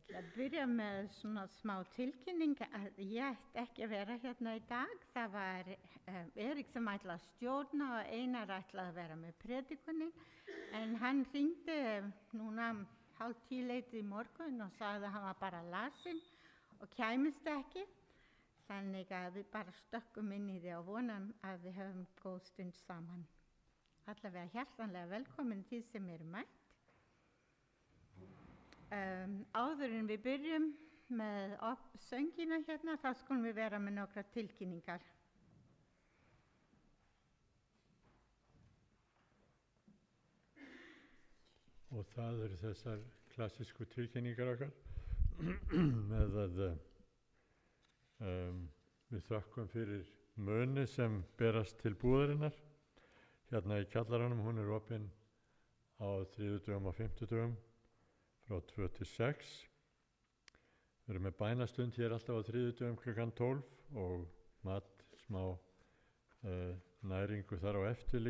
Til að byrja með svona smá tilkynning að ég ætti ekki að vera hérna í dag. Það var Erik sem ætlaði að stjórna og Einar ætlaði að vera með predikunni. En hann hringdi núna 9:30 í morgun og sagði að hann var bara lasinn og kæmist ekki. Þannig að við bara stökkum inn í því og vonum að við höfum góð stund saman. Allavega hjartanlega velkomin því sem eru mætt. Áður en við byrjum með söngina hérna, þá skulum við vera með nokkra tilkynningar. Og það eru þessar klassísku tilkynningar okkar með að við þökkum fyrir muni sem berast til búðarinnar. Hérna í kjallaranum, hún er opin á þriðjudögum og fimmtudögum frá 2 til 6. Við erum með bænastund hér alltaf á þriðjudögum klukkan 12 og smá næringu þar á eftir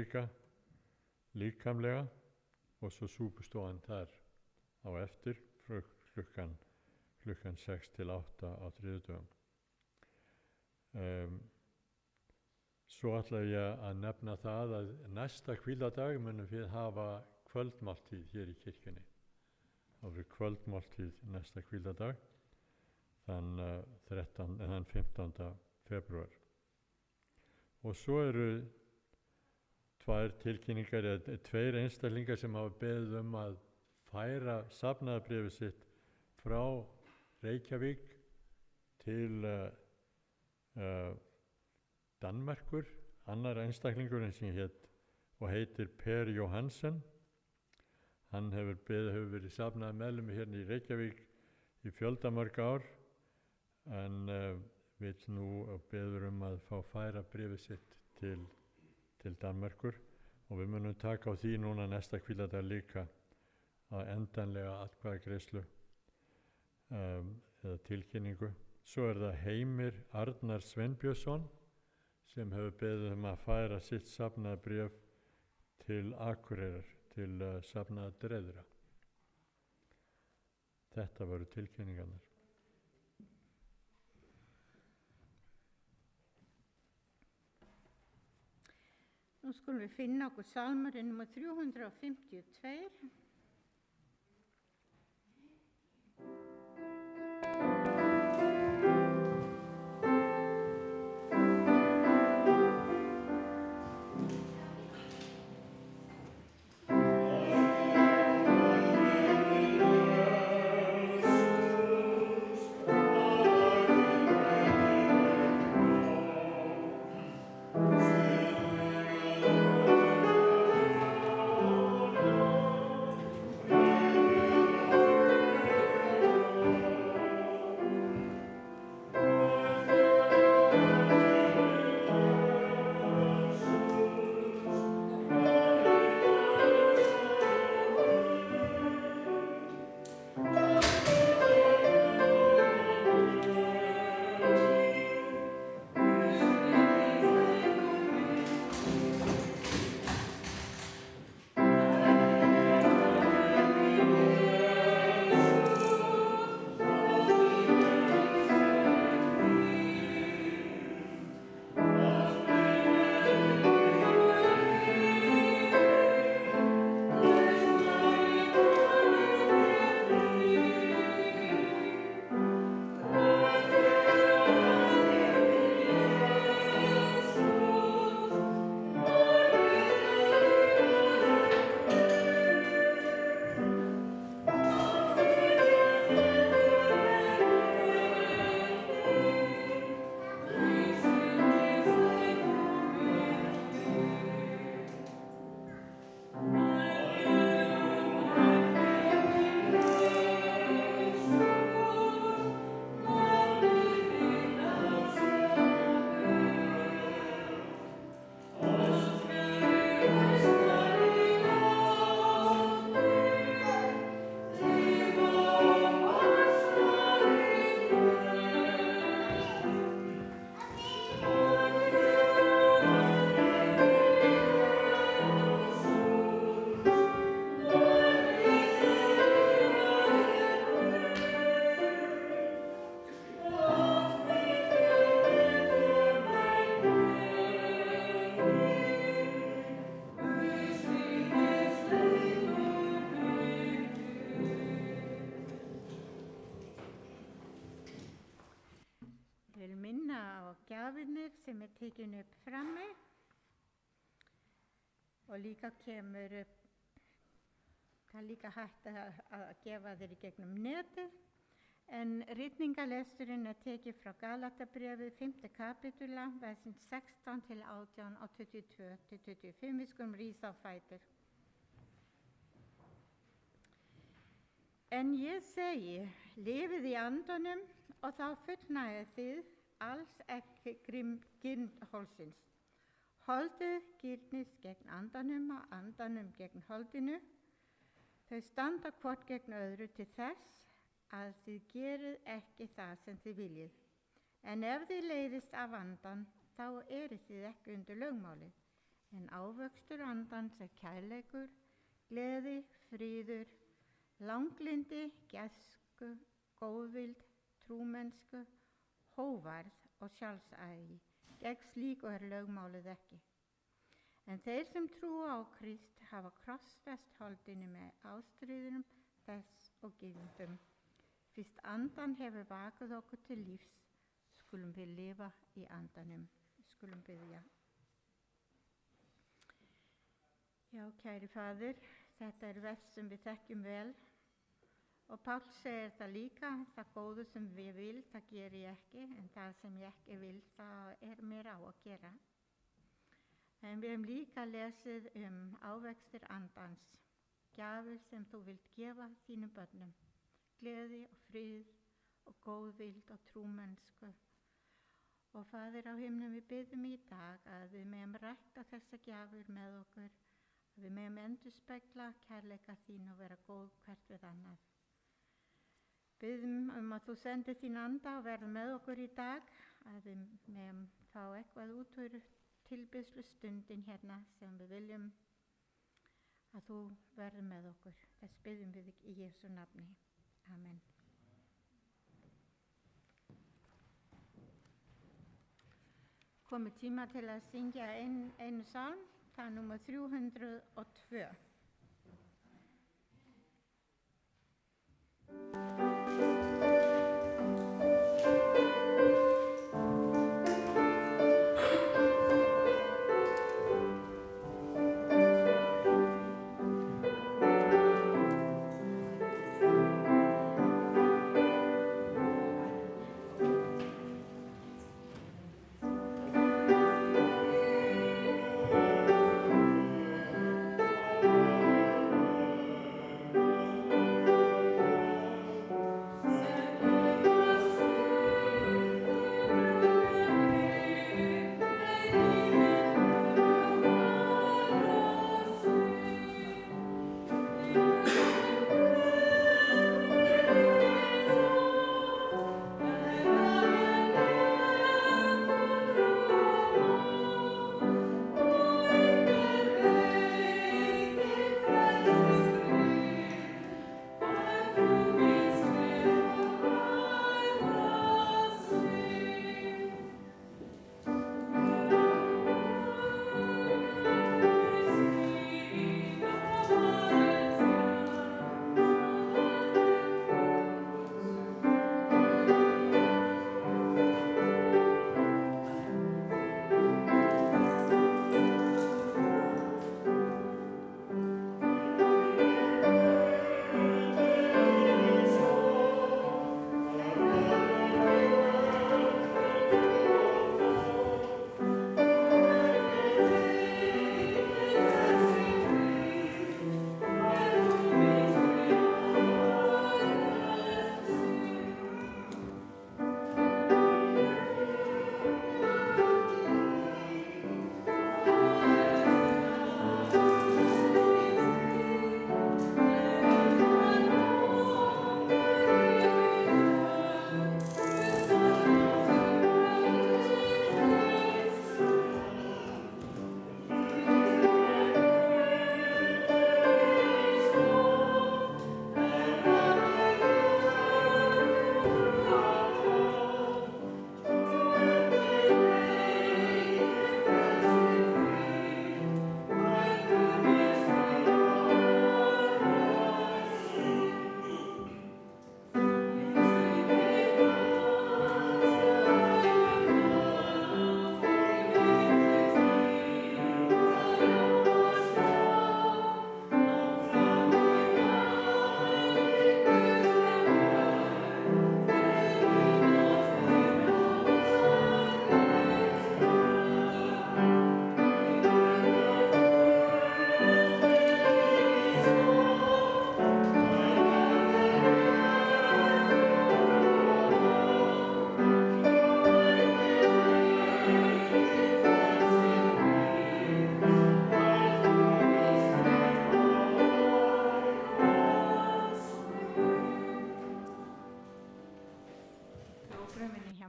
líkamlega og svo súpustofan þar á eftir frá klukkan 6 til 8 á þriðjudögum. Svo ætla ég að nefna það að næsta hvíladag munum við hafa kvöldmáltíð hér í kirkjunni. Það verður kvöldmáltíð næsta hvíladag þann 15. febrúar. Og svo eru tvær tilkynningar eða tveir einstaklingar sem hafa beðið að færa safnaðarbréfið sitt frá Reykjavík til Danmerkur. Annar einstaklingurinn sem heitir Per Johansen. Hann hefur verið safnaður meðlimi hérna í Reykjavík í fjöldamörg ár en vill nú beður að fá færa bréfið sitt til Danmerkur og við munum taka á því núna næsta hvíladag líka að endanlega atkvæðagreiðslu eða tilkynningu. Svo er það Heimir Arnar Sveinbjörnsson sem hefur beðið að færa sitt safnaðarbréf til Akureyrar, til safnaðardreiðra. Þetta voru tilkynningarnar. Nú skulum við finna okkur salmurinn númer 352. sem tekin upp frammi og líka kemur það líka hægt að gefa þér í gegnum netið. En ritningalesturinn tekið frá Galatabréfið 5. kapitúla, versin 16 til 18 og 22 til 25. Við skulum rísa á fætur. En ég segi, lifið í andanum og þá fullnægið þið alls ekki girndholsins. Holdið girnist gegn andanum og andanum gegn holdinu. Þau standa hvort gegn öðru til þess að þið gerið ekki það sem þið viljið. En ef þið leiðist af andan, þá erið þið ekki undir lögmálið. En ávöxtur andans kærleikur, gleði, fríður, langlindi, gæsku, góðvild, trúmennsku, hóvarð og sjálfsagi. Gegn slíku lögmálið ekki. En þeir sem trúa á Krist hafa krossfest holdinu með ástríðunum þess og gildum. Fyrst andan hefur vakið okkur til lífs, skulum við lifa í andanum. Skulum biðja. Já, kæri Faðir, þetta vers sem við þekkjum vel. Og Páll segir það líka, það góðu sem við vil, það ger ég ekki, en það sem ég ekki vil, það mér á að gera. En við hefum líka lesið ávextir andans, gjafir sem þú vilt gefa þínum börnum. Gleði og frið og góðvild og trúmennsku. Og Faðir á himnum, við biðjum í dag að við megum rækta þessa gjafir með okkur, að við megum endurspegla kærleika þín og vera góð hvert við annað. Biðjum að þú sendir þín anda og verður með okkur í dag, að við megum fá eitthvað út úr tilbiðslu stundin hérna sem við viljum að þú verður með okkur. Þess biðjum við í Jesú nafni. Amen. Komið tíma til að syngja einu salm, það er númer 302. Amen.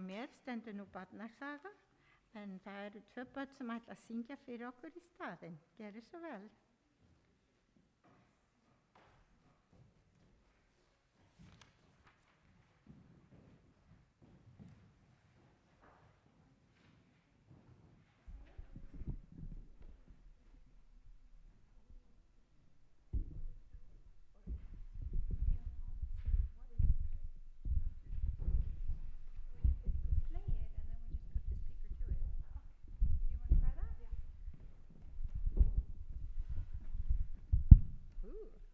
mér stendur nú barnasaga, en það eru 2 börn sem ætla að syngja fyrir okkur í staðinn. Gerið svo vel.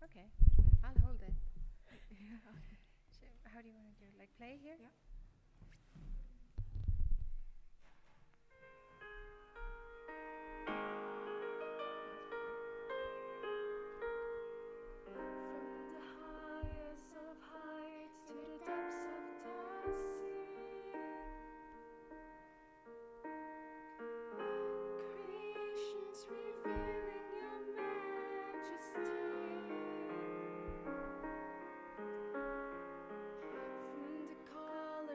Okay, I'll hold it. So how do you want to do it? Like play here? Yeah. From the color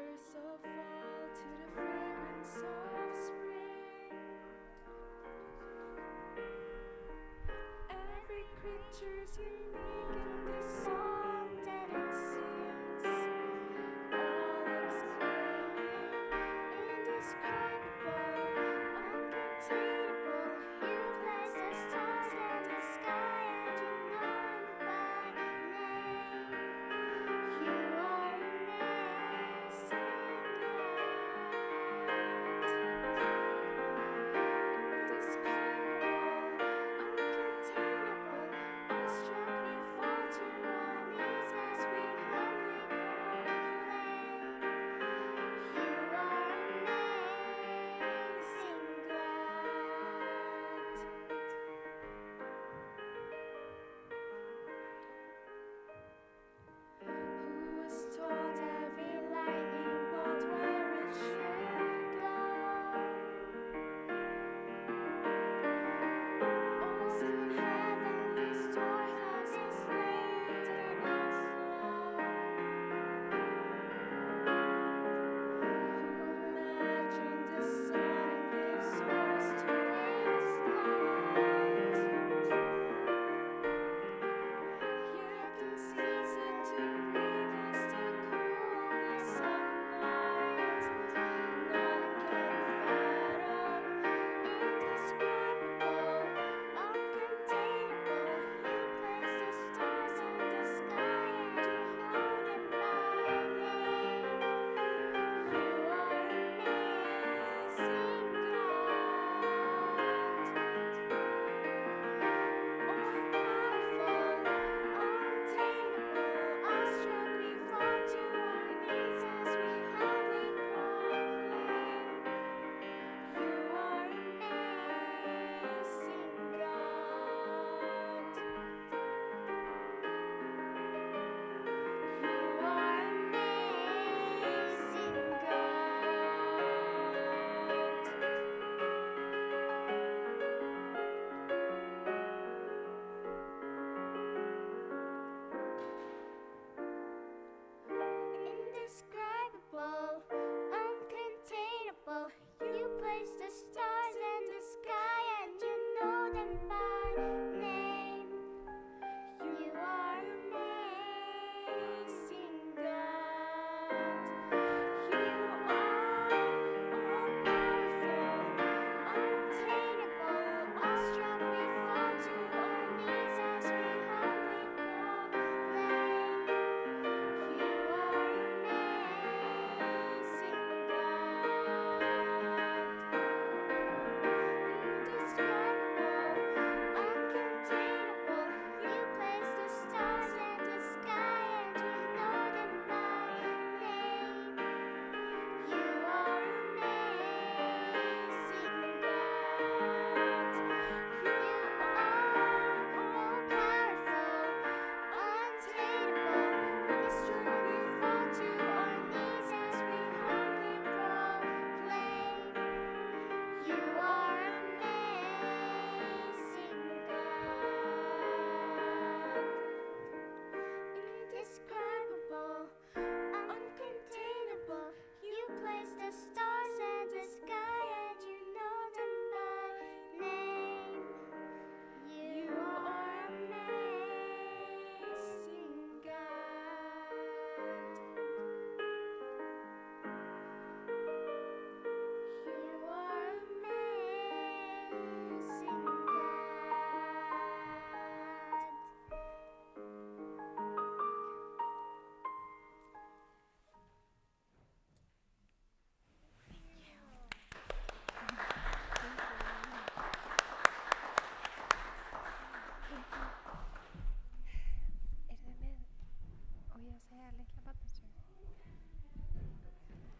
að segja litla barnasögu?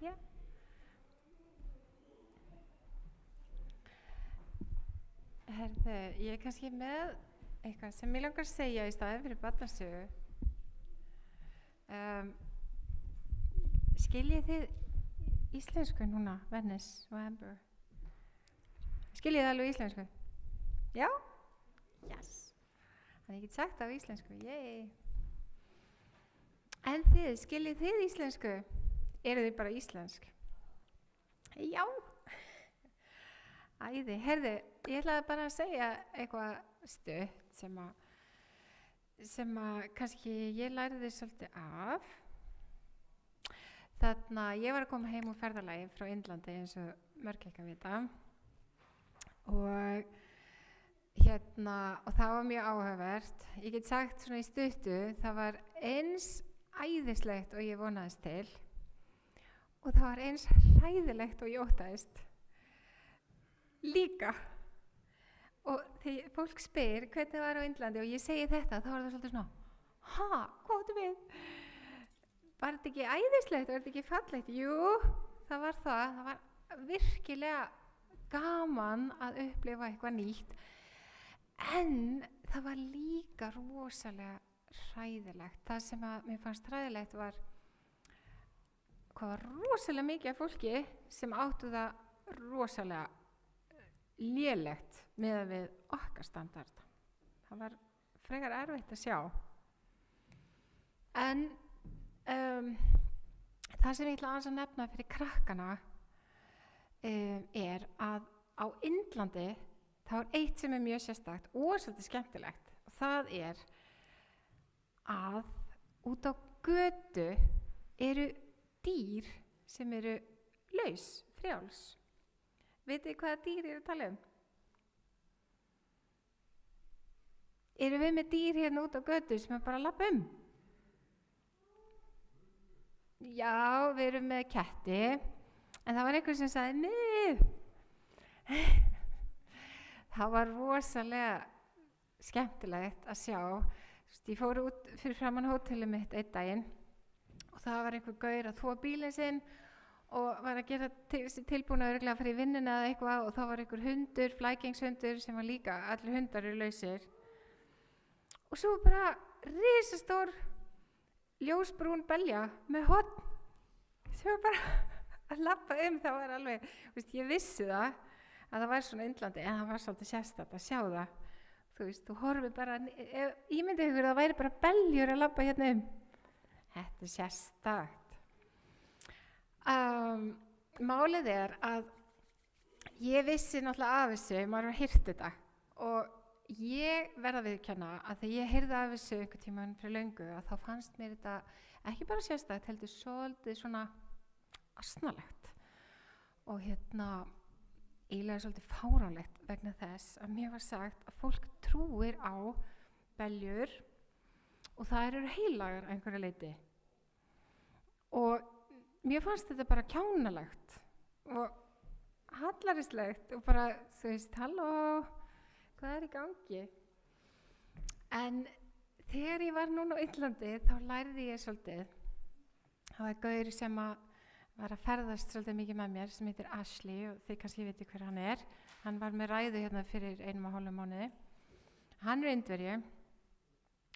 Já. Herðu, ég kannski með eitthvað sem ég langar að segja í staðinn fyrir barnasögu. Skiljið þið íslensku núna, Venice og Amber? Skiljið þið alveg íslensku? Já? Yes. Þannig ég get sagt það á íslensku, yey. En þið, skiljið þið íslensku? Eru þið bara íslensk? Já. Æði, herðu, ég ætlaði bara að segja eitthvað stutt sem að kannski ég lærði svolítið af. Þarna, ég var að koma heim úr ferðalagi frá Indlandi eins og mörg ekki að vita. Og það var mjög áhugavert. Ég get sagt svona í stuttu, það var eins æðislegt og ég vonaðist til og það var eins hræðilegt og ég óttaðist líka. Og þegar fólk spyr hvernig það var á Indlandi og ég segi þetta, þá var það svolítið svona, hvað áttu við? Var þetta ekki æðislegt? Var þetta ekki fallegt? Jú, það var það. Það var virkilega gaman að upplifa eitthvað nýtt. En það var líka rosalega hræðilegt. Það sem að mér fannst hræðilegt var hvað var rosalega mikið af fólki sem áttu það rosalega lélegt miðað við okkar standard. Það var frekar erfitt að sjá. En það sem ég ætla aðeins að nefna fyrir krakkana er að á Indlandi þá er eitt sem er mjög sérstakt og svolítið skemmtilegt og það er að út á götu eru dýr sem eru laus, frjáls. Vitið þið hvaða dýr ég er að tala um? Erum við með dýr hérna út á götu sem er bara að labba um? Já, við erum með ketti, en það var einhver sem sagði, nei. Það var rosalega skemmtilegt að sjá. Ég fór út fyrir framan hótelið mitt einn daginn og það var einhver gaur að þvo bílinn sinn og var að gera tilbúin örugglega að fara í vinnuna eða eitthvað og þá var einhver hundur, flækingshundur sem var líka, allir hundar eru lausir. Og svo bara risastór ljósbrún belja með horn sem var bara að labba það var alveg, ég vissi það að það var svona Indlandi en það var svolítið sérstakt að sjá það. Þú horfir bara, ímyndið ykkur að það væri bara beljur að labba hérna Þetta er sérstakt. Málið er að ég vissi náttúrulega af þessu, maður var heyrt þetta og ég verða að viðurkenna að þegar ég heyrði af þessu einhvern tímann fyrir löngu að þá fannst mér þetta ekki bara sérstakt, heldur svolítið svona asnalegt og eiginlega svolítið fáránlegt vegna þess að mér var sagt að fólk trúir á beljur og það eru heilagar að einhverju leyti og mér fannst þetta bara kjánalegt og hallaríslegt og bara, halló, hvað er í gangi? En þegar ég var núna á Indlandi þá lærði ég svolítið. Það var gaur sem var að ferðast svolítið mikið með mér sem heitir Ashley og þið kannski viti hver hann er. Hann var með ræðu hérna fyrir 1,5 mánuði. Hann er Indverji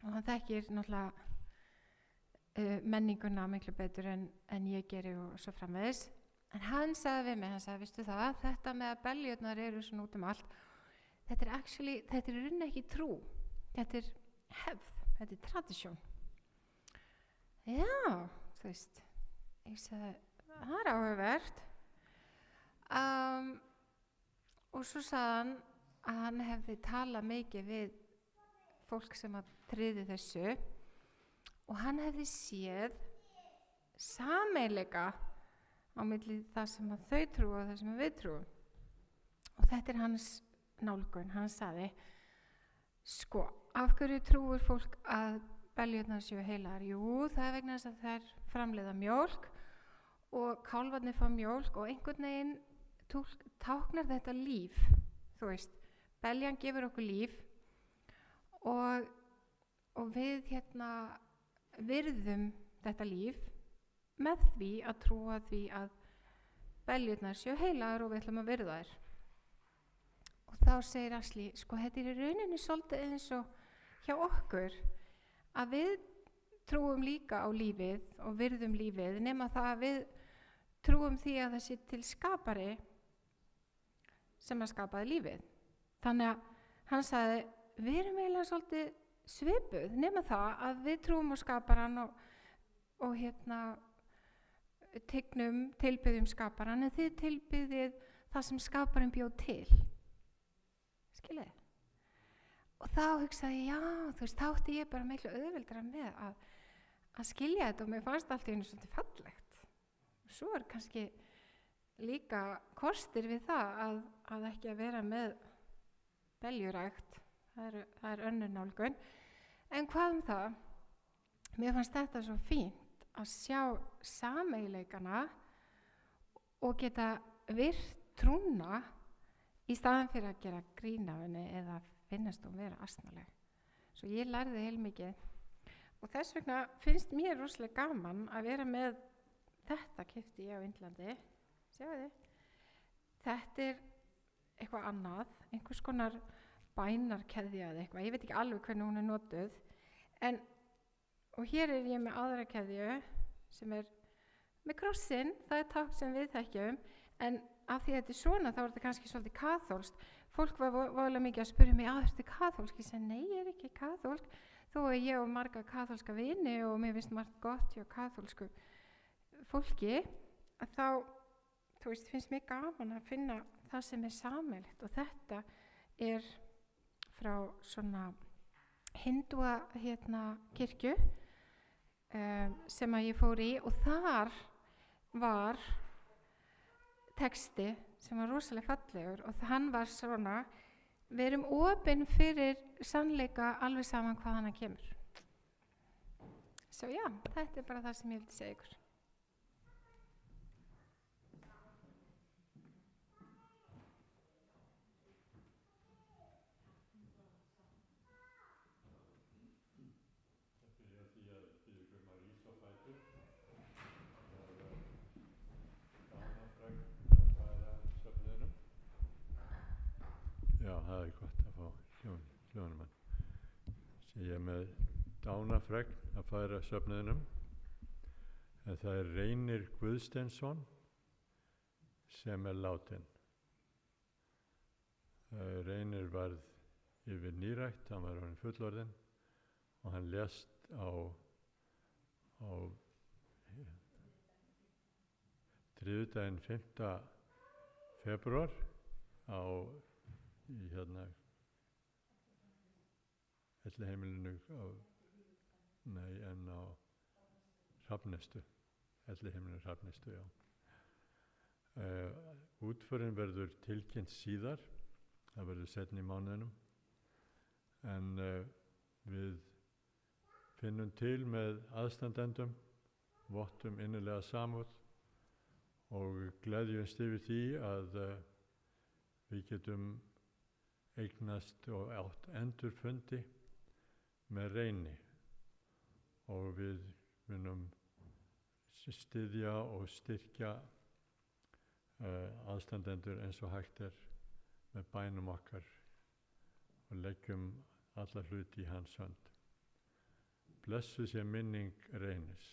og hann þekkir náttúrulega menninguna miklu betur en ég geri og svo framvegis. En hann sagði við mig, hann sagði, veistu það, þetta með að beljurnar eru svona út allt. Þetta er í rauninni ekki trú. Þetta er hefð, þetta er tradisjón. Já, ég sagði, það er áhugavert. Og svo sagði hann að hann hefði talað mikið við fólk sem að tryði þessu og hann hefði séð sameiginleika á milli það sem að þau trúa og það sem að við trúum. Og þetta er hans nálgun. Hann sagði, af hverju trúir fólk að beljurnar séu heilar? Jú, það er vegna þess að þær framleiða mjólk og kálfarnir fá mjólk og einhvern veginn táknar þetta líf. Beljan gefur okkur líf og við virðum þetta líf með því að trúa því að beljurnar séu heilagar og við ætlum að virða þær. Og þá segir Ashley, sko þetta er í rauninni svolítið eins og hjá okkur að við trúum líka á lífið og virðum lífið, nema það að við trúum því að það sé til skapari sem að skapaði lífið. Þannig að hann sagði, við erum eiginlega svolítið svipuð, nema það að við trúum á skaparan og tilbyðjum skaparan, en þið tilbyðið það sem skaparin bjóð til. Skiljiði? Og þá hugsaði ég, já, þú veist, þá átti ég bara miklu auðveldara með að skilja þetta og mér fannst allt í einu svolítið fallegt. Svo er kannski líka kostir við það að ekki að vera með beljurækt, það er önnur nálgun. En hvað það? Mér fannst þetta svo fínt að sjá sameiginleikana og geta virt trúna í staðan fyrir að gera grín af henni eða finnast hún vera asnaleg. Svo ég lærði heilmikið og þess vegna finnst mér rosalega gaman að vera með þetta keypti ég á Indlandi. Sjáðu þið? Þetta er eitthvað annað, einhvers konar bænarkeðja eða eitthvað. Ég veit ekki alveg hvernig hún er notuð. Og hér er ég með aðra keðju sem er með krossinn, það er tákn sem við þekkjum, en af því að þetta er svona þá er þetta kannski svolítið kaþólskt. Fólk var voðalega mikið að spyrja mig, ertu kaþólsk? Ég segi, nei, ég er ekki kaþólsk, þó að ég á marga kaþólska vini og mér finnst margt gott hjá kaþólsku fólki, að þá, þú veist, finnst mér gaman að finna það sem er sameiginlegt og þetta er frá svona hindúa kirkju sem að ég fór í og þar var texti sem var rosalega fallegur og hann var svona, við erum opin fyrir sannleika alveg saman hvaðan hann kemur. Svo já, þetta er bara það sem ég vildi segja ykkur. Já, það er gott að fá hljónumann. Ég er með dánafregn að færa söfnuðinum. En það er Reynir Guðsteinsson sem er látinn. Reynir varð yfir nírækt, hann var orðinn fullorðinn og hann lést á þriðjudaginn 5. febrúar í elliheimilinu á Hrafnistu, elliheimilinu Hrafnistu, já. Útförin verður tilkynnt síðar, það verður seinna í mánuðinum, en við finnum til með aðstandendum, vottum innilega samúð og gleðjumst yfir því að við getum eignast og átt endurfundi með Reyni og við munum styðja og styrkja aðstandendur eins og hægt er með bænum okkar og leggjum alla hluti í hans hönd. Blessuð sé minning Reynis.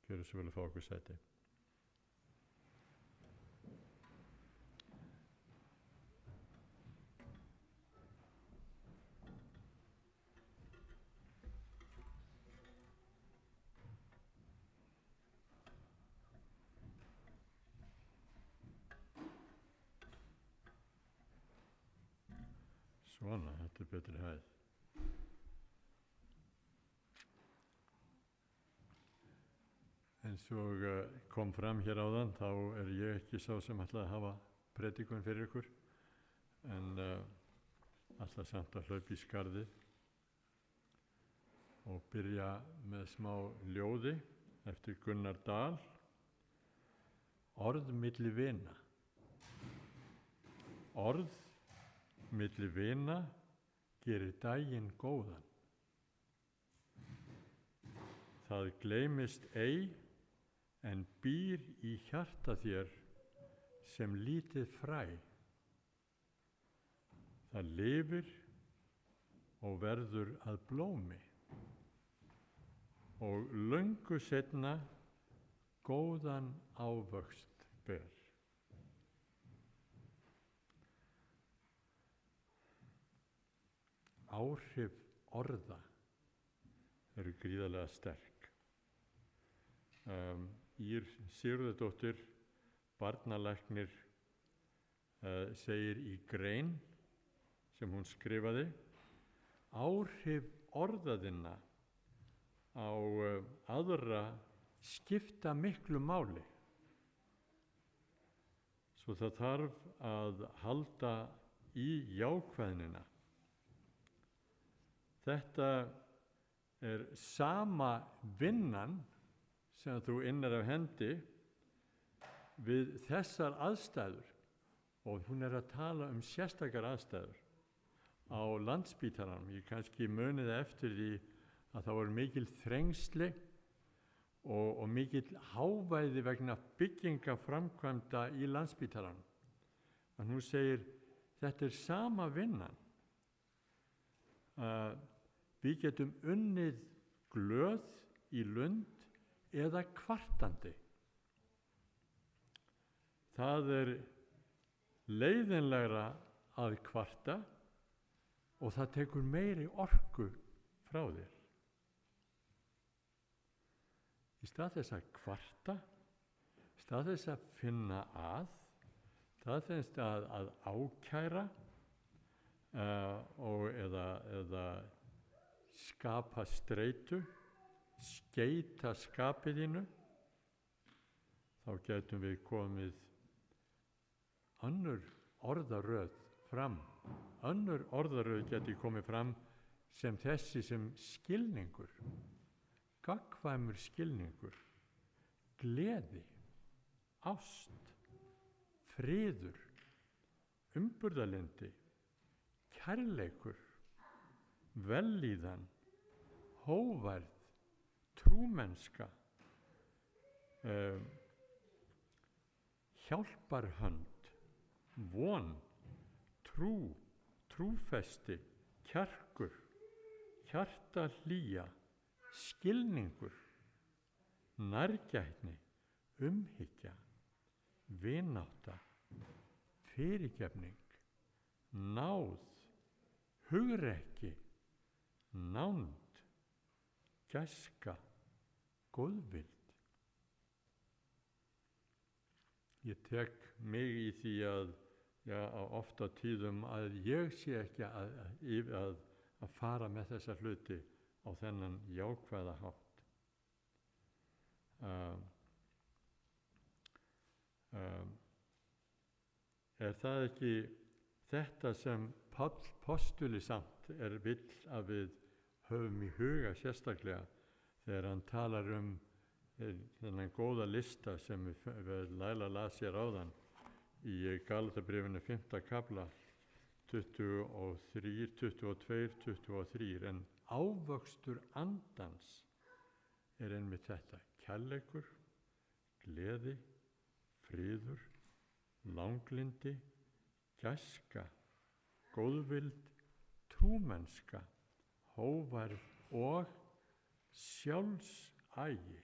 Gjörðu svo vel að fá okkur sæti. Svona, þetta er betri hæð. Eins og kom fram hér áðan, þá er ég ekki sá sem ætlaði að hafa predikun fyrir ykkur, en ætla samt að hlaupa í skarðið og byrja með smá ljóði eftir Gunnar Dal. Orð milli vina. Orð milli vina gerir daginn góðan. það gleymist ei, en býr í hjarta þér sem lítið fræ. Það lifir og verður að blómi og löngu seinna góðan ávöxt ber. Áhrif orða eru gríðarlega sterk. Ír Sigurðardóttir, barnalæknir, segir í grein sem hún skrifaði: áhrif orða þinna á aðra skipta miklu máli. Svo það þarf að halda í jákvæðnina. Þetta er sama vinnan sem þú innir af hendi við þessar aðstæður, og hún er að tala um sérstakar aðstæður á Landspítalanum. Ég kannski munið eftir því að það voru mikil þrengsli og mikil hávæði vegna byggingaframkvæmda í Landspítalanum. En hún segir, þetta er sama vinnan. Við getum unnið glöð í lund eða kvartandi. Það er leiðinlegra að kvarta og það tekur meiri orku frá þér. Í stað þess að kvarta, í stað þess að finna að, í stað þess að ákæra eða skapa streitu, skeita skapið þínu, þá getum við komið önnur orðaröð fram. Önnur orðaröð geti komið fram sem þessi sem skilningur, gagnkvæmur skilningur, gleði, ást, friður, umburðarlyndi, kærleikur, vellíðan, hógværð, trúmennska, hjálparhönd, von, trú, trúfesti, kjarkur, hjartahlýja, skilningur, nærgætni, umhyggja, vinátta, fyrirgefning, náð, hugrekki, nánd, gæska, góðvild. Ég tek mig í því að oft á tíðum að ég sé ekki að fara með þessa hluti á þennan jákvæða hátt. Er það ekki þetta sem Páll postuli samt vill að við höfum í huga sérstaklega þegar hann talar þennan góða lista sem við Laila las hér áðan í Galatabréfinu 5. kafla 22, 23, en ávöxtur andans er einmitt þetta: kærleikur, gleði, friður, langlindi, gæska, góðvild, trúmennska, hógværð og sjálfsagi.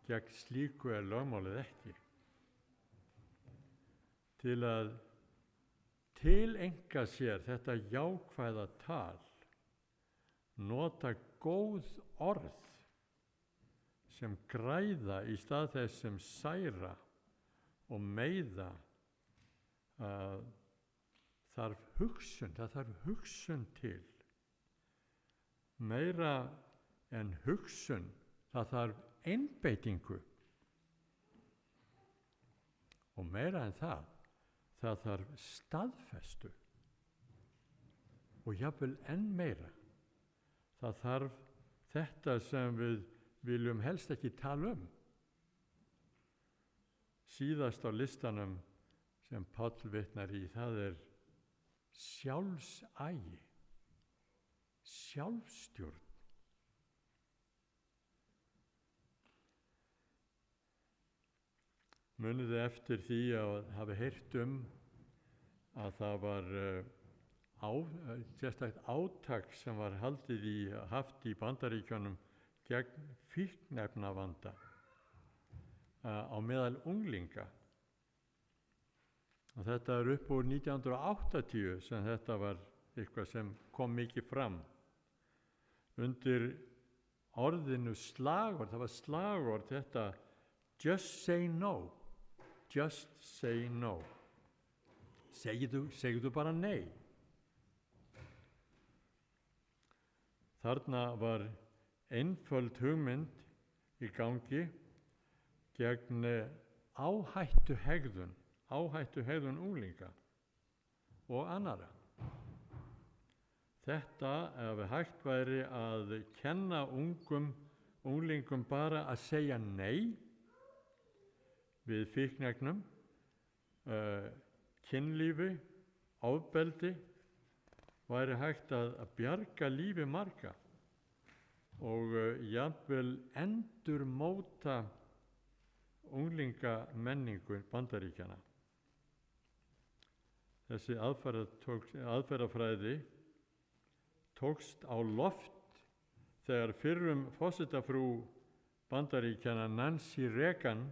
Gegn slíku er lögmálið ekki. Til að tileinka sér þetta jákvæða tal, nota góð orð sem græða í stað þess sem særa og meiða, það þarf hugsun til. Meira en hugsun, það þarf einbeitingu. Og meira en það þarf staðfestu. Og jafnvel enn meira, það þarf þetta sem við viljum helst ekki tala um. Síðast á listanum sem Páll vitnar í, það er sjálfsagi. sjálfstjórn. Munið þið eftir því að hafi heyrt að það var sérstakt átak sem var haft í Bandaríkjunum gegn fíkniefnavanda á meðal unglinga. Og þetta upp úr 1980 sem þetta var eitthvað sem kom mikið fram. Undir orðinu slagorð, það var slagorð þetta just say no, just say no. Segðu bara nei. Þarna var einföld hugmynd í gangi gegn áhættuhegðun unglinga og annarra. Þetta, ef hægt væri að kenna unglingum bara að segja nei við fíkniefnum, kynlífi, ofbeldi, væri hægt að bjarga lífi marga og jafnvel endurmóta unglingamenningu Bandaríkjanna. Þessi aðferðafræði tókst á loft þegar fyrrum forsetafrú Bandaríkjanna Nancy Reagan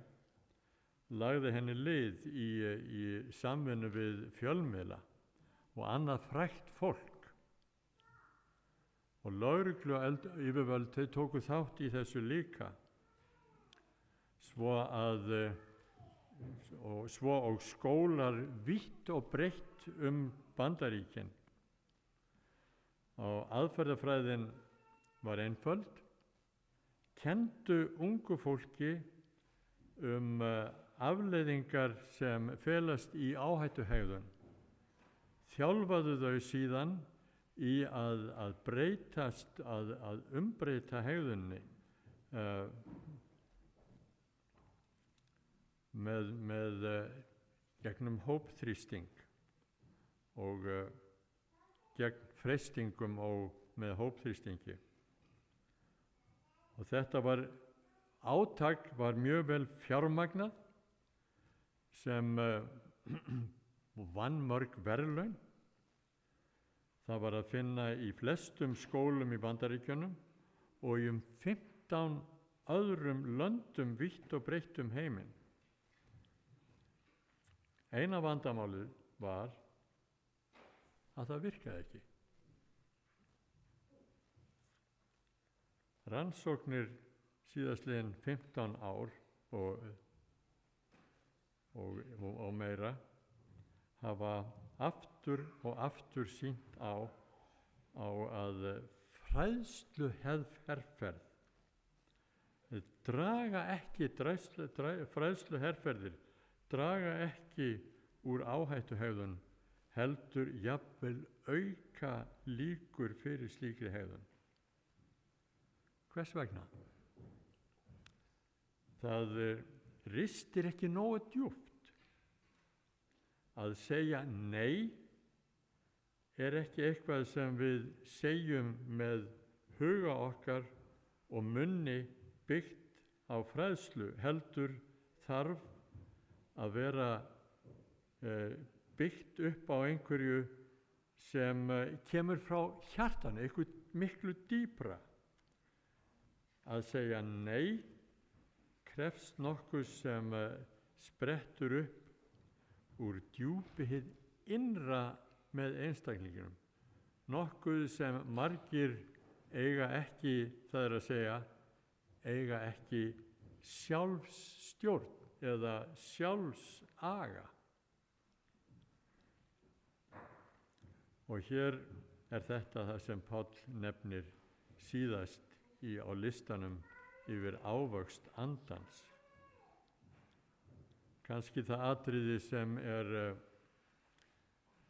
lagði henni lið í samvinnu við fjölmiðla og annað frægt fólk. Og lögregluyfirvöld þau tóku þátt í þessu líka. Svo og skólar vítt og breitt Bandaríkin. Og aðferðafræðin var einföld, kenndu ungu fólki afleiðingar sem felast í áhættuhegðun, þjálfaðu þau síðan í að breytast, að umbreyta hegðunni með gegnum hópþrýsting og gegn freistingum og með hópþrýstingi. Og þetta átak var mjög vel fjármagnað sem vann mörg verðlaun. Það var að finna í flestum skólum í Bandaríkjunum og í 15 öðrum löndum vítt og breitt heiminn. Eina vandamálið var að það virkaði ekki. Rannsóknir síðastliðin 15 ár og meira hafa aftur og aftur sýnt á að fræðsluherferð fræðsluherferðir draga ekki úr áhættuhegðun, heldur jafnvel auka líkur fyrir slíkri hegðun. Hvers vegna? Það ristir ekki nógu djúpt. Að segja nei ekki eitthvað sem við segjum með huga okkar og munni byggt á fræðslu, heldur þarf að vera byggt upp á einhverju sem kemur frá hjartanu, eitthvað miklu dýpra. Að segja nei krefst nokkuð sem sprettur upp úr djúpi hið innra með einstaklingunum. Nokkuð sem margir eiga ekki, það er að segja, eiga ekki sjálfsstjórn eða sjálfsaga. Og hér þetta það sem Páll nefnir síðast á listanum yfir ávöxt andans. Kannski það atriði sem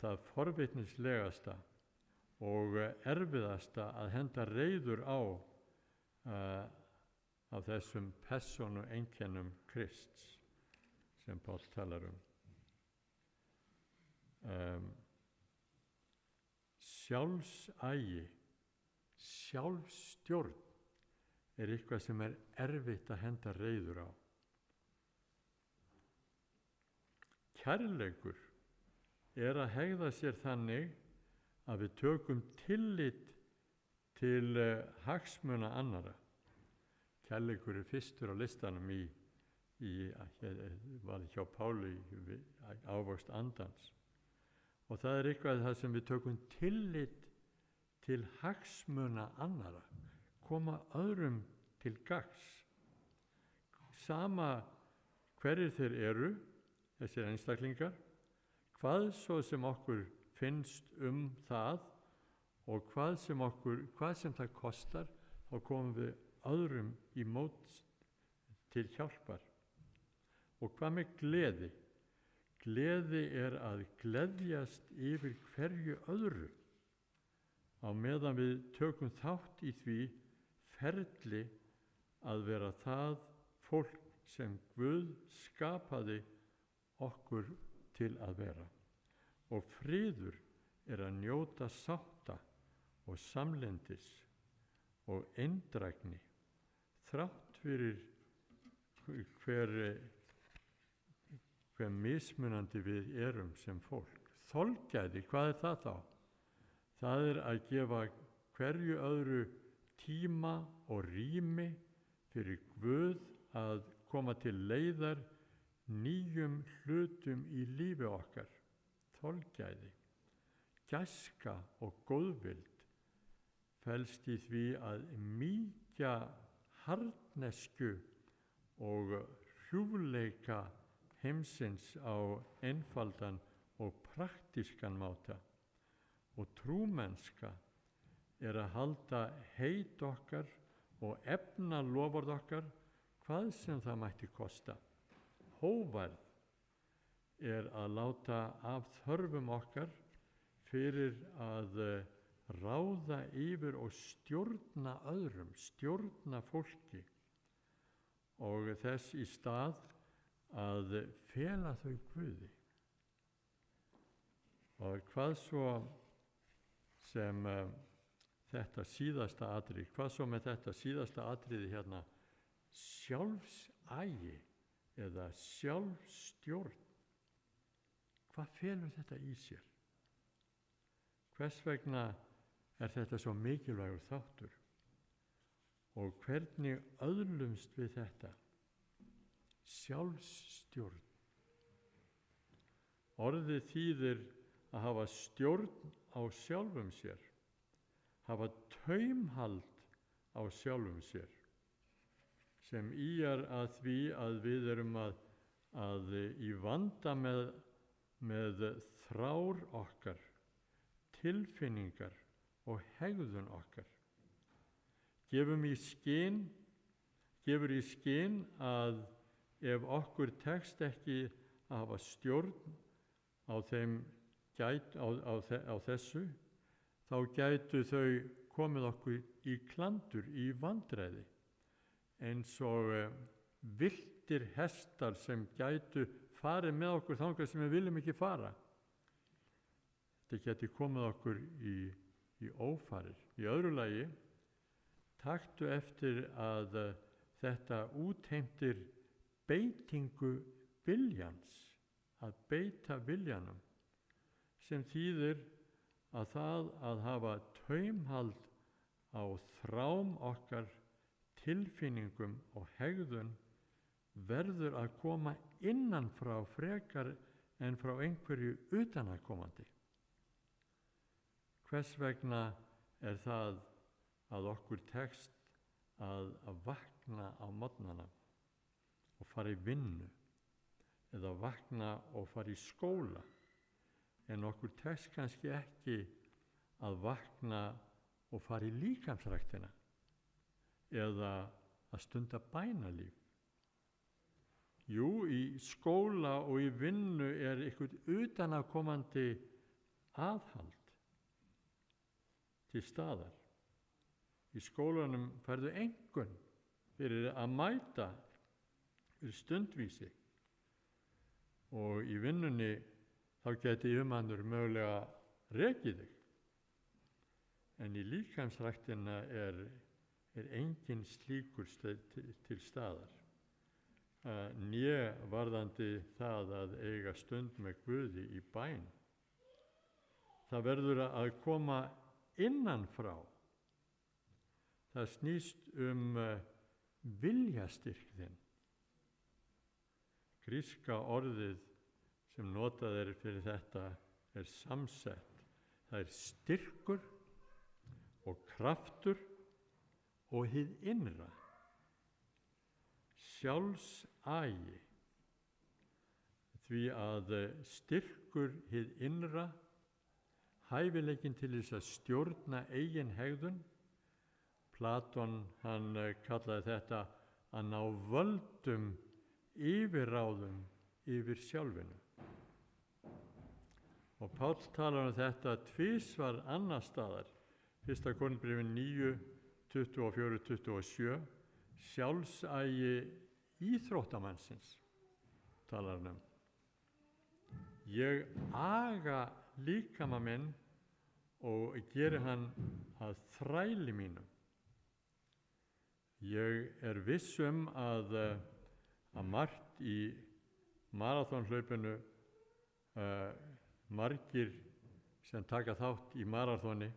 það forvitnislegasta og erfiðasta að henda reiður á þessum persónueinkennum Krists sem Páll talar sjálfsagi, sjálfstjórn er eitthvað sem er erfitt að henda reiður á. Kærleikur er að hegða sér þannig að við tökum tillit til hagsmuna annara. Kærleikur er fyrstur á listanum var hjá Páli ávöxt andans. Og það er eitthvað það sem við tökum tillit til hagsmuna annara, koma öðrum til gagns. Sama hverjir þeir eru, þessir einstaklingar, hvað svo sem okkur finnst það og hvað sem það kostar, þá komum við öðrum í mót til hjálpar. Og hvað með gleði? Gleði er að gleðjast yfir hverju öðru á meðan við tökum þátt í því ferli að vera það fólk sem Guð skapaði okkur til að vera. Og friður er að njóta sátta og samlyndis og eindrægni þrátt fyrir hver mismunandi við erum sem fólk. Þolgæði, hvað er það þá? Það er að gefa hverju öðru tíma og rými fyrir Guð að koma til leiðar nýjum hlutum í lífi okkar. Þolgæði, gæska og góðvild felst í því að mýkja harðnesku og hrjúfleika heimsins á einfaldan og praktískan máta. Og trúmennska er að halda heit okkar og efna loforð okkar, hvað sem það mætti kosta. Hógværð er að láta af þörfum okkar fyrir að ráða yfir og stjórna öðrum, stjórna fólki, og þess í stað að fela þau Guði. Og hvað svo sem þetta síðasta atriði, hvað svo með þetta síðasta atriði hérna, sjálfsagi eða sjálfstjórn, hvað felur þetta í sér? Hvers vegna er þetta svo mikilvægur þáttur? Og hvernig öðlumst við þetta? Sjálfsstjórn. Orðið þýðir að hafa stjórn á sjálfum sér, hafa taumhald á sjálfum sér, sem ýjar að því að við erum að í vanda með þrár okkar, tilfinningar og hegðun okkar. Gefur í skyn að ef okkur tekst ekki að hafa stjórn á þessu, þá gætu þau komið okkur í klandur, í vandræði, eins og villtir hestar sem gætu farið með okkur þangað sem við viljum ekki fara. Þetta gæti komið okkur í ófarir. Í öðru lagi, taktu eftir að þetta útheimtir beitingu viljans, að beita viljanum, sem þýðir að það að hafa taumhald á þrám okkar, tilfinningum og hegðun verður að koma innan frá frekar en frá einhverju utanaðkomandi. Hvers vegna er það að okkur tekst að vakna á morgnana og fara í vinnu, eða vakna og fara í skóla, en okkur tekst kannski ekki að vakna og fara í líkamsræktina eða að stunda bænalíf. Jú, í skóla og í vinnu er eitthvað utanaðkomandi aðhald til staðar. Í skólanum færðu einkunn fyrir að mæta fyrir stundvísi, og í vinnunni þá geti yfirmannur mögulega rekið þig. en í líkamsræktina er engin slíkur til staðar. Né varðandi það að eiga stund með Guði í bæn. Það verður að koma innanfrá. Það snýst viljastyrk þinn. Gríska orðið sem notað er fyrir þetta er samsett. Það er styrkur og kraftur og hið innra. Sjálfsagi. Því að styrkur hið innra, hæfileikinn til þess að stjórna eigin hegðun. Platon hann kallaði þetta að ná völdum yfirráðum yfir sjálfinu. Og Páll talar þetta tvisvar annar staðar. 1. Korinthbréfi 9, 24-27, sjálfsagi íþróttamannsins talar hann um. Ég aga líkama minn og geri hann að þræli mínum. Ég er viss að margt í maraþonhlaupinu, margir sem taka þátt í maraþoni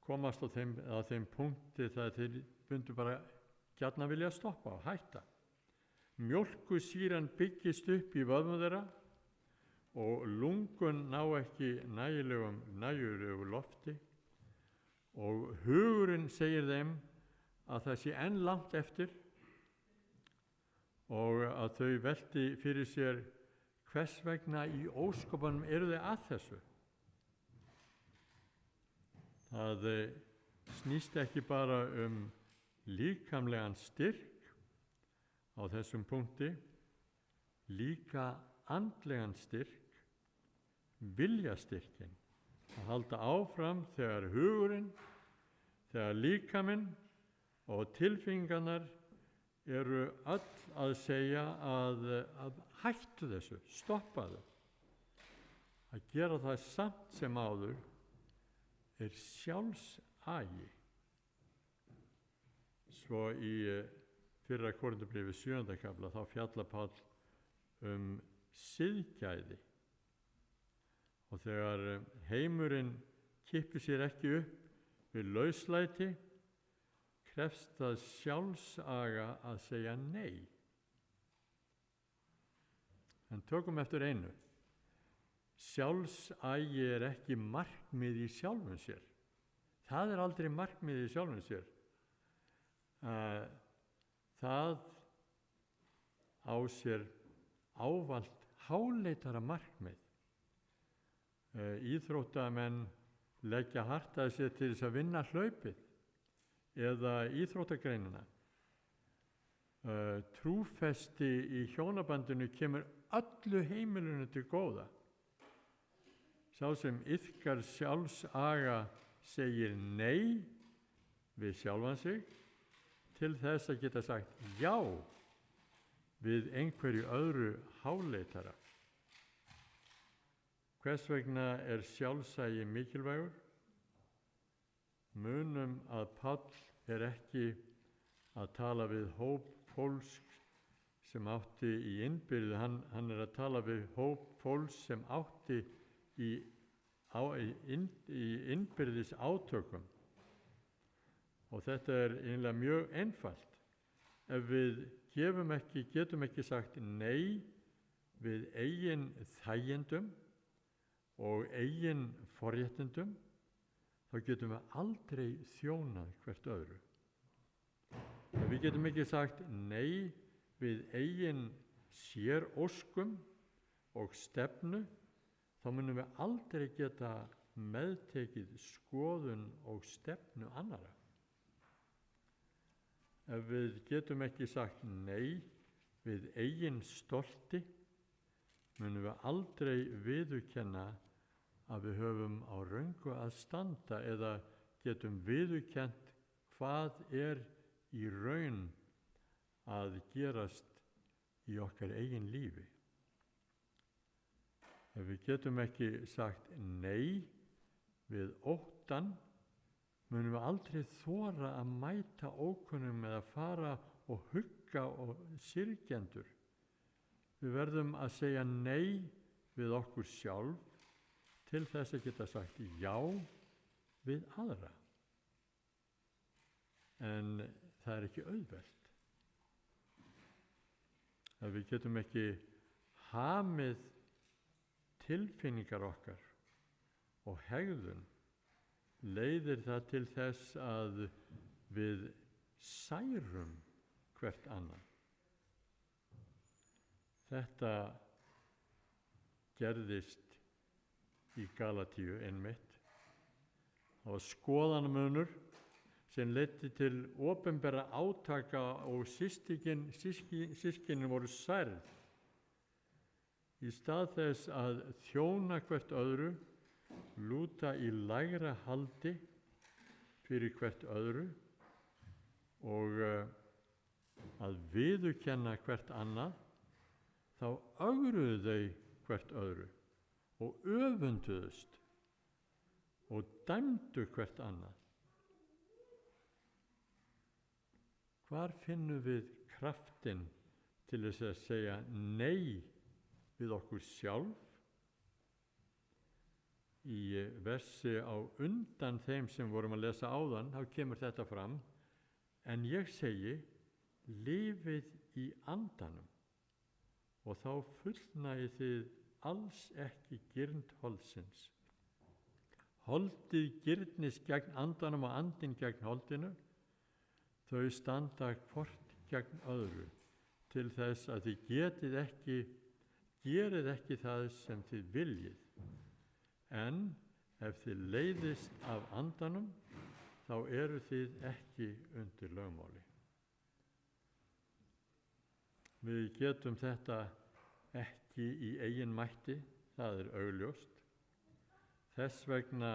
komast að þeim punkti það þeir bundu bara gjarnan vilja stoppa og hætta. Mjólkusýran byggist upp í vöðvum þeirra og lungun ná ekki nægilegu lofti og hugurinn segir þeim að það sé enn langt eftir og að þau velti fyrir sér hvers vegna í óskopunum eru þau að þessu. Það snýst ekki bara líkamlegan styrk á þessum punkti, líka andlegan styrk, viljastyrkin, að halda áfram þegar hugurinn, þegar líkaminn og tilfinningarnar eru öll að segja að hættu þessu, stoppaðu. Að gera það samt sem áður er sjálfsagi. Svo í 1. Korinthbréfi 7. kafla þá fjallar Páll siðgæði. Og þegar heimurinn kippir sér ekki upp við lauslæti, krefst það sjálfsaga að segja nei. En tökum eftir einu. Sjálfsagi er ekki markmið í sjálfum sér. Það er aldrei markmið í sjálfum sér. Það á sér ávallt háleitara markmið. Íþróttamenn leggja hart að sér til þess að vinna hlaupið eða íþróttagreinina. Trúfesti í hjónabandinu kemur öllu heimilinu til góða. Sá sem iðkar sjálfsaga segir nei við sjálfan sig til þess að geta sagt já við einhverju öðru háleitara. Hvers vegna er sjálfsagi mikilvægur? Munum að Páll er ekki að tala við hóp fólks sem átti í innbyrði, hann er að tala við hóp fólks sem átti í innbyrðis átökum. Og þetta er eiginlega mjög einfalt. Ef við getum ekki sagt nei við eigin þægindum og eigin forréttindum, þá getum við aldrei þjónað hvert öðru. Ef við getum ekki sagt nei við eigin séróskum og stefnu, þá munum við aldrei geta meðtekið skoðun og stefnu annarra. Ef við getum ekki sagt nei við eigin stolti, munum við aldrei viðurkenna að við höfum á röngu að standa eða getum viðurkennt hvað er í raun að gerast í okkar eigin lífi. Ef við getum ekki sagt nei við óttan munum við aldrei þora að mæta ókunnum eða fara og hugga og syrgjendur. Við verðum að segja nei við okkur sjálf til þess að geta sagt já við aðra. En það er ekki auðvelt. Að við getum ekki hamið tilfinningar okkar og hegðun, leiðir það til þess að við særum hvert annað. Þetta gerðist í Galatíu einmitt. Það var skoðanamunur sem leiddi til opinberra átaka og systkinin voru særð. Í stað þess að þjóna hvert öðru, lúta í lægra haldi fyrir hvert öðru og að viðurkenna hvert annað, þá ögruðu þau hvert öðru og öfunduðust og dæmdu hvert annað. Hvar finnum við kraftinn til þess að segja nei við okkur sjálf? Í versi á undan þeim sem vorum að lesa áðan, þá kemur þetta fram: en ég segi, lifið í andanum, og þá fullnægið þið alls ekki girnd holdsins. Holdið girnist gegn andanum og andinn gegn holdinu. Þau standa hvort gegn öðru, til þess að þið gerið ekki það sem þið viljið. En ef þið leiðist af andanum, þá eru þið ekki undir lögmáli. Við getum þetta ekki í eigin mætti, það er augljóst. Þess vegna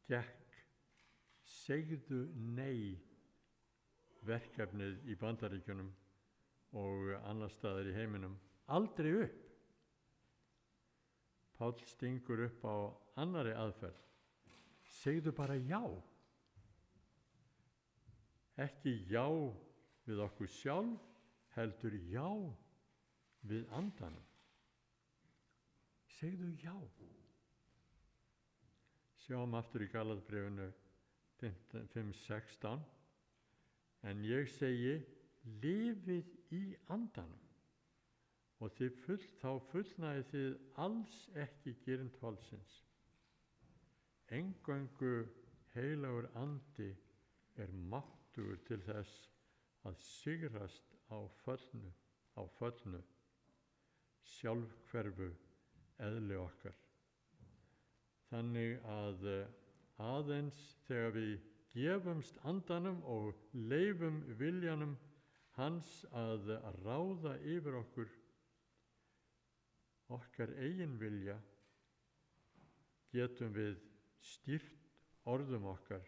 gekk segðu nei verkefnið í Bandaríkjunum og annar staðar í heiminum aldrei upp. Páll stingur upp á annarri aðferð. Segðu bara já. Ekki já við okkur sjálf, heldur já við andanum. Segðu já. Sjáum aftur í Galatbréfinu 5:16. En ég segi, lifið í andanum, og þá fullnægið þið alls ekki girnd holdsins. Eingöngu heilagur andi er máttugur til þess að sigrast á föllnu, sjálfhverfu eðli okkar. Þannig að aðeins þegar við gefumst andanum og leifum viljanum hans að ráða yfir okkar eigin vilja, getum við stýrt orðum okkar,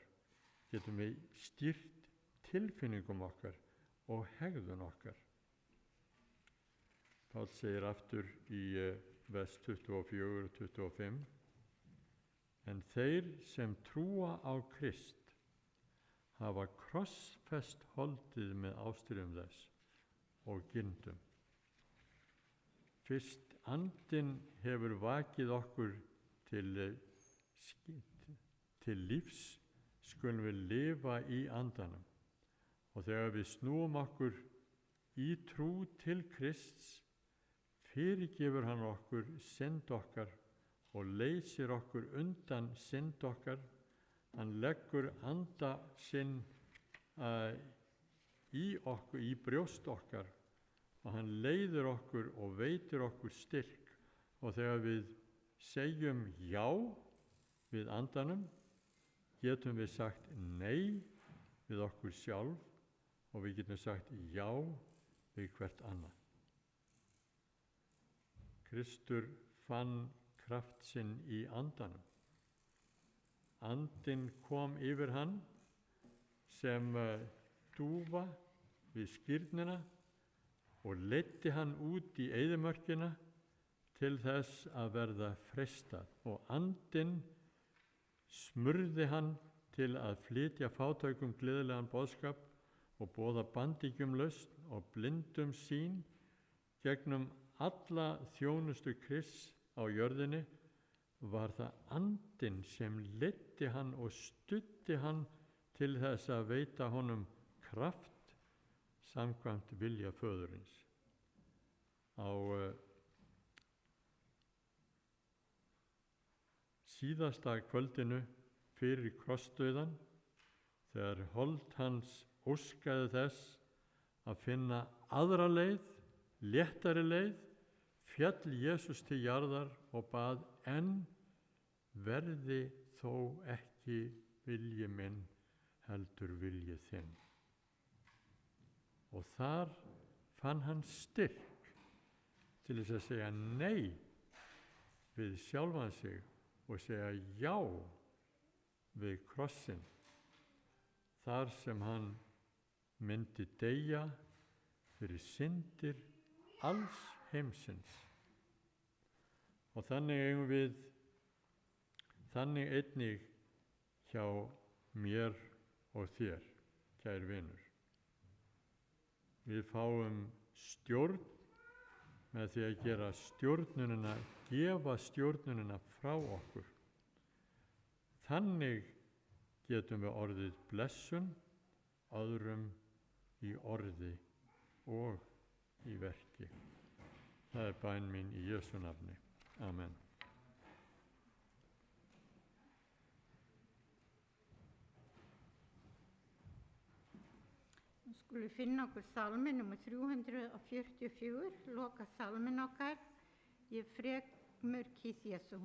getum við stýrt tilfinningum okkar og hegðun okkar. Páll segir aftur í vers 24 og 25: en þeir sem trúa á Krist hafa krossfest holdið með ástríðum þess og girndum. Fyrst andinn hefur vakið okkur til lífs, skulum við lifa í andanum. Og þegar við snúum okkur í trú til Krists, fyrirgefur hann okkur synd okkar og leysir okkur undan synd okkar. Hann leggur anda sinn í brjóst okkar og hann leiðir okkur og veitir okkur styrk. Og þegar við segjum já við andanum, getum við sagt nei við okkur sjálf og við getum sagt já við hvert annað. Kristur fann kraft sinn í andanum. Andinn kom yfir hann sem dúfa við skírnina og leiddi hann út í eyðimörkina til þess að verða freistað. Og andinn smurði hann til að flytja fátækum gleðilegan boðskap og boða bandíkjum lausn og blindum sýn gegnum alla þjónustu Krists á jörðinni, var það Andinn sem leiddi hann og studdi hann til þess að veita honum kraft samkvæmt vilja föðurins. Á síðasta kvöldinu fyrir krossdauðann, þegar hold hans óskaði þess að finna aðra leið, léttari leið, féll Jesús til jarðar og bað: en verði þó ekki vilji minn, heldur vilji þinn. Og þar fann hann styrk til þess að segja nei við sjálfan sig og segja já við krossinn, þar sem hann myndi deyja fyrir syndir alls heimsins. Og þannig eigum við, þannig einnig hjá mér og þér, kær vinur. Við fáum stjórn með því að gera stjórnunina, gefa stjórnunina frá okkur. Þannig getum við orðið blessun öðrum í orði og í verki. Það er bæn mín í Jesú nafni. Amen. Nú skulum við finna okkur salmi nr. 344, loka salmin okkar, Ég fremur kýs Jesú.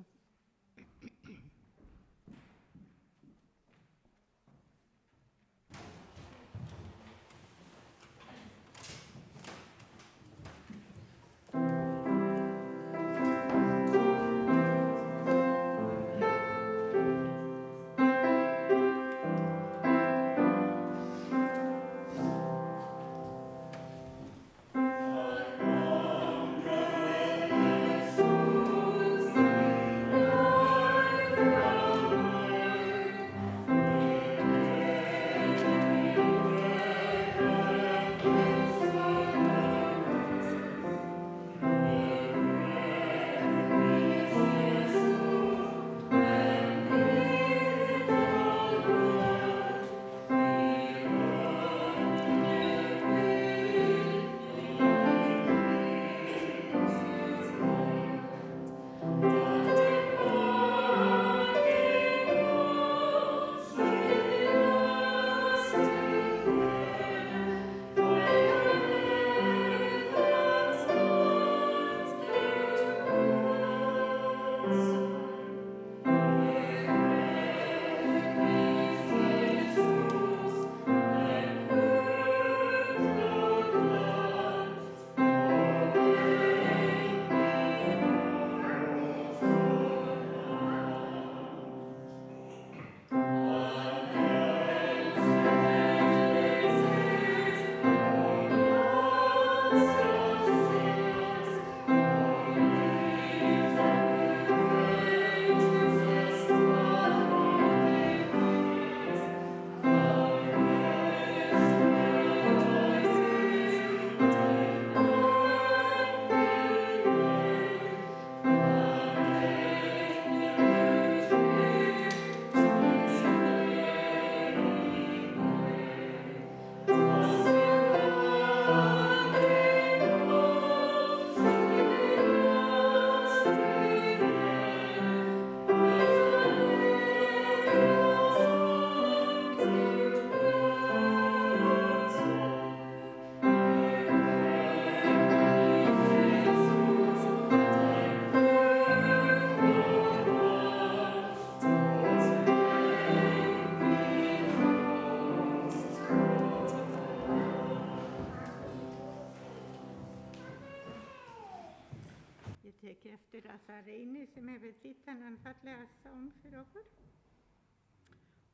Eftir að það reyni sem hefur þýtt þennan fallega sálm fyrir okkur.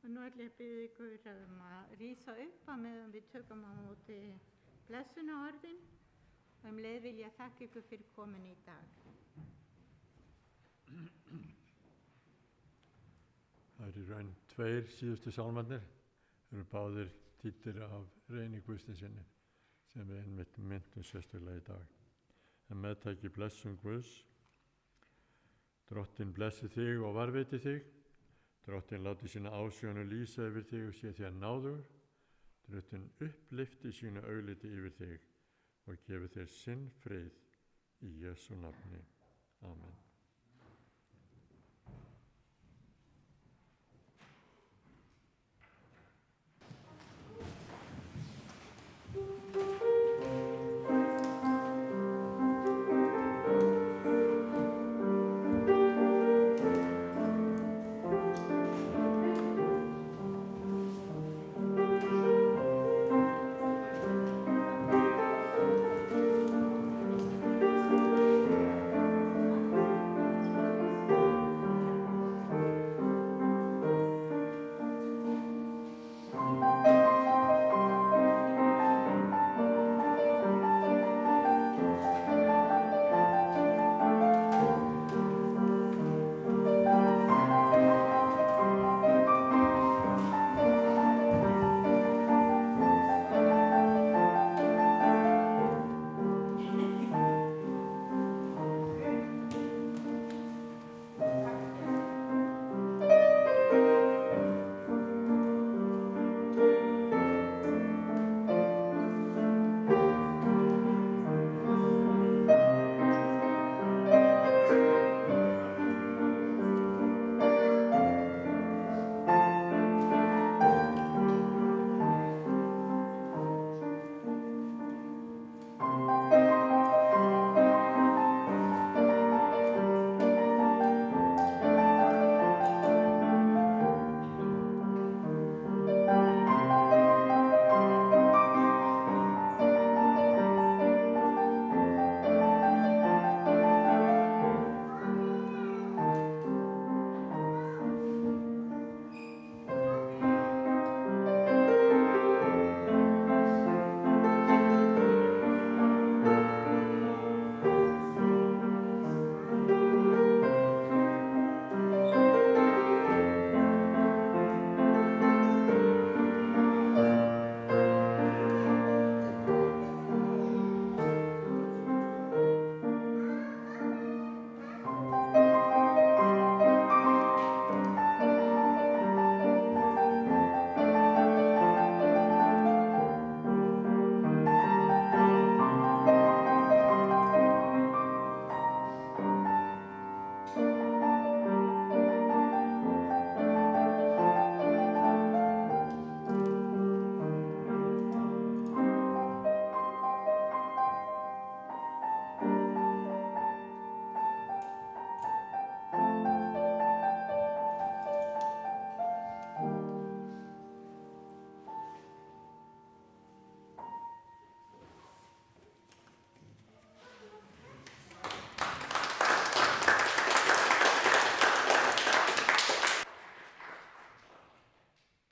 Og nú ætla ég að biðja ykkur að rísa upp á meðan við tökum á móti blessunarorðin og leið vil ég þakka ykkur fyrir komin í dag. er í raun 2 síðustu sálmarnir, eru báðir þýddir af Reyni Guðsteinsinni sem við einmitt myndum sérstaklega í dag. En meðtaki blessun Guðs. Drottinn blessi þig og varveiti þig. Drottinn láti sína ásjónu lýsa yfir þig og sé þér náðugur. Drottinn upplyfti sínu augliti yfir þig og gefi þér sinn frið í Jesú nafni. Amen.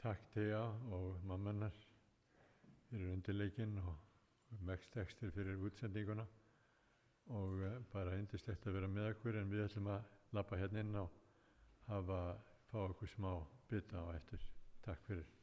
Takk Thea og mammanar fyrir undirleikinn og megstekstir fyrir útsendinguna og bara yndislegt að vera með okkur, en við ætlum að labba hérna inn og fá okkur smá bita á eftir. Takk fyrir.